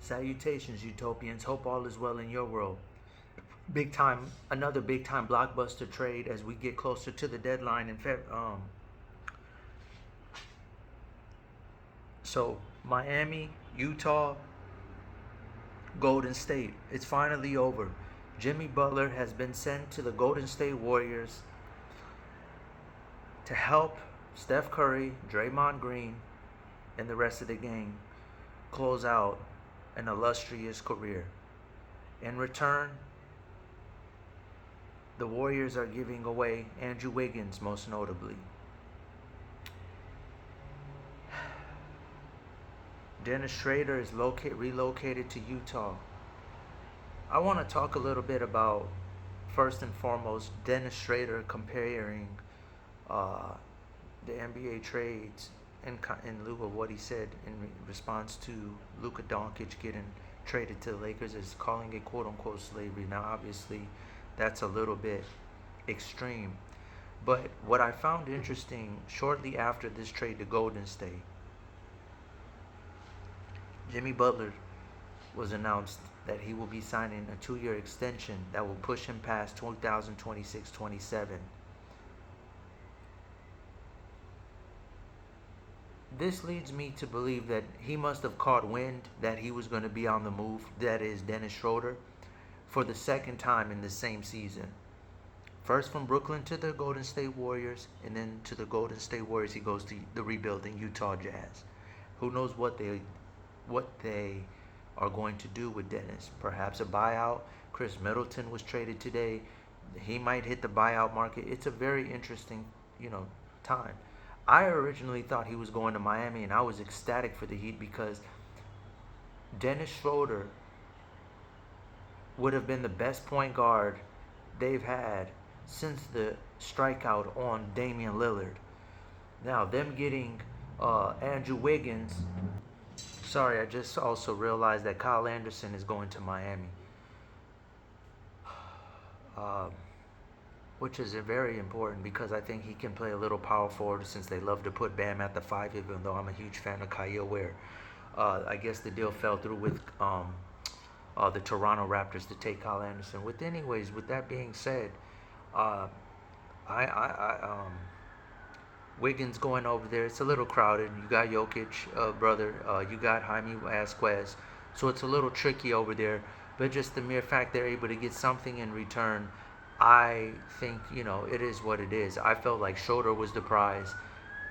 Salutations, Utopians. Hope all is well in your world. Another big time blockbuster trade as we get closer to the deadline in so Miami, Utah, Golden State. It's finally over. Jimmy Butler has been sent to the Golden State Warriors to help Steph Curry, Draymond Green, and the rest of the gang close out an illustrious career. In return, the Warriors are giving away Andrew Wiggins, most notably. Dennis Schrader is relocated to Utah. I want to talk a little bit about, first and foremost, Dennis Schrader comparing the NBA trades in lieu of what he said in response to Luka Doncic getting traded to the Lakers as calling it quote-unquote slavery. Now, obviously, that's a little bit extreme. But what I found interesting, shortly after this trade to Golden State, Jimmy Butler was announced that he will be signing a 2-year extension that will push him past 2026-27. This leads me to believe that he must have caught wind that he was going to be on the move, that is Dennis Schroeder, for the second time in the same season. First from Brooklyn to the Golden State Warriors, and then to the Golden State Warriors he goes to the rebuilding Utah Jazz. Who knows what they are going to do with Dennis? Perhaps a buyout. Chris Middleton was traded today. He might hit the buyout market. It's a very interesting, time. I originally thought he was going to Miami, and I was ecstatic for the Heat because Dennis Schroeder would have been the best point guard they've had since the strikeout on Damian Lillard. Now, them getting Andrew Wiggins. Sorry, I just also realized that Kyle Anderson is going to Miami. Which is very important because I think he can play a little power forward since they love to put Bam at the 5, even though I'm a huge fan of Kyle Ware. I guess the deal fell through with the Toronto Raptors to take Kyle Anderson. With that being said, Wiggins going over there, it's a little crowded. You got Jokic, brother. You got Jaime Vasquez. So it's a little tricky over there. But just the mere fact they're able to get something in return, I think, it is what it is. I felt like Schroeder was the prize.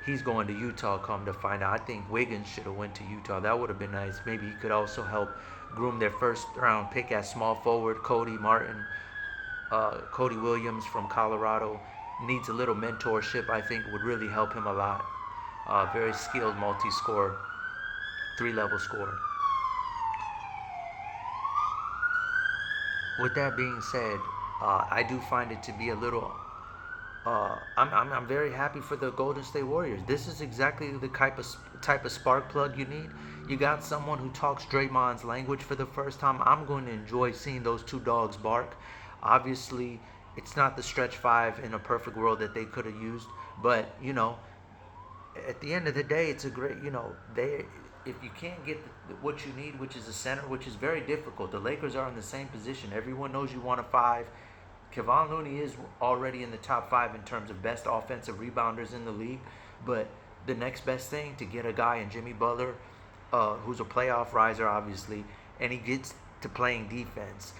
He's going to Utah, come to find out. I think Wiggins should have went to Utah. That would have been nice. Maybe he could also help groom their first round pick at small forward, Cody Williams from Colorado. Needs a little mentorship, I think would really help him a lot. Very skilled multi-scorer, 3-level scorer. With that being said, I do find it to be a little. I'm very happy for the Golden State Warriors. This is exactly the type of spark plug you need. You got someone who talks Draymond's language for the first time. I'm going to enjoy seeing those two dogs bark. Obviously, it's not the stretch 5 in a perfect world that they could have used, but at the end of the day, it's a great. If you can't get what you need, which is a center, which is very difficult. The Lakers are in the same position. Everyone knows you want a 5. Kevon Looney is already in the top 5 in terms of best offensive rebounders in the league. But the next best thing to get a guy in Jimmy Butler, who's a playoff riser, obviously, and he gets to playing defense.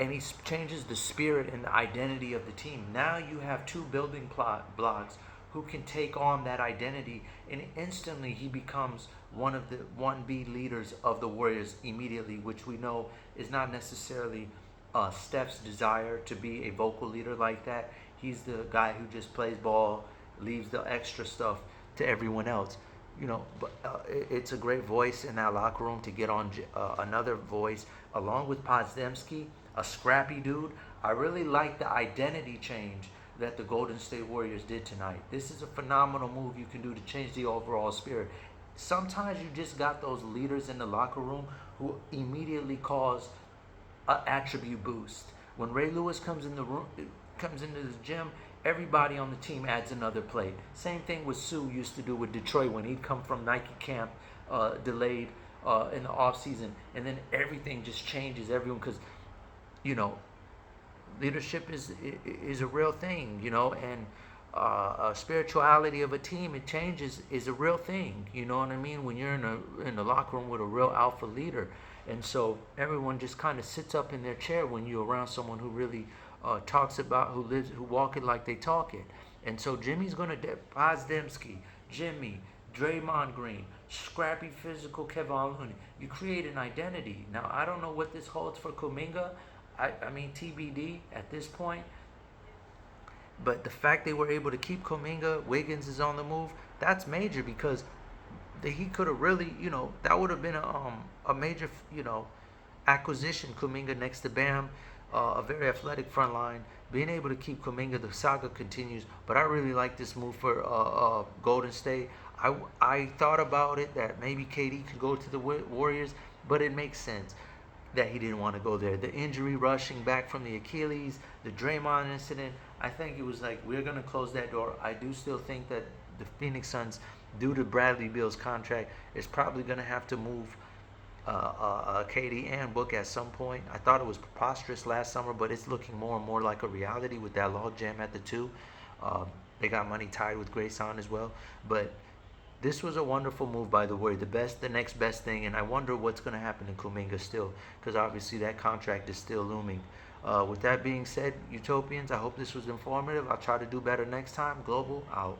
And he changes the spirit and the identity of the team. Now you have 2 building blocks who can take on that identity, and instantly he becomes one of the 1B leaders of the Warriors immediately, which we know is not necessarily Steph's desire to be a vocal leader like that. He's the guy who just plays ball, leaves the extra stuff to everyone else. But it's a great voice in that locker room to get on another voice along with Podziemski, a scrappy dude. I really like the identity change that the Golden State Warriors did tonight. This is a phenomenal move you can do to change the overall spirit. Sometimes you just got those leaders in the locker room who immediately cause an attribute boost. When Ray Lewis comes into the gym, everybody on the team adds another plate. Same thing with Sue used to do with Detroit when he'd come from Nike camp, delayed in the off season, and then everything just changes. Everyone, because you know, leadership is a real thing, and spirituality of a team, it changes, is a real thing. You know what I mean? When you're in the locker room with a real alpha leader, and so everyone just kind of sits up in their chair when you're around someone who really talks about, who walk it like they talk it. And so Jimmy's gonna Pozdemski, Jimmy, Draymond Green, scrappy physical Kevin Looney. You create an identity. Now I don't know what this holds for Kuminga. I mean TBD at this point. But the fact they were able to keep Kuminga, Wiggins is on the move. That's major because he could have really, that would have been a major, acquisition. Kuminga next to Bam, a very athletic front line. Being able to keep Kuminga, the saga continues. But I really like this move for Golden State. I thought about it that maybe KD could go to the Warriors, but it makes sense that he didn't want to go there. The injury, rushing back from the Achilles, the Draymond incident, I think it was like, we're going to close that door. I do still think that the Phoenix Suns, due to Bradley Beal's contract, is probably going to have to move KD and Book at some point. I thought it was preposterous last summer, but it's looking more and more like a reality with that log jam at the two. They got money tied with Grayson as well. But this was a wonderful move by the Warriors. The next best thing, and I wonder what's going to happen in Kuminga still, because obviously that contract is still looming. With that being said, Utopians, I hope this was informative. I'll try to do better next time. Global out.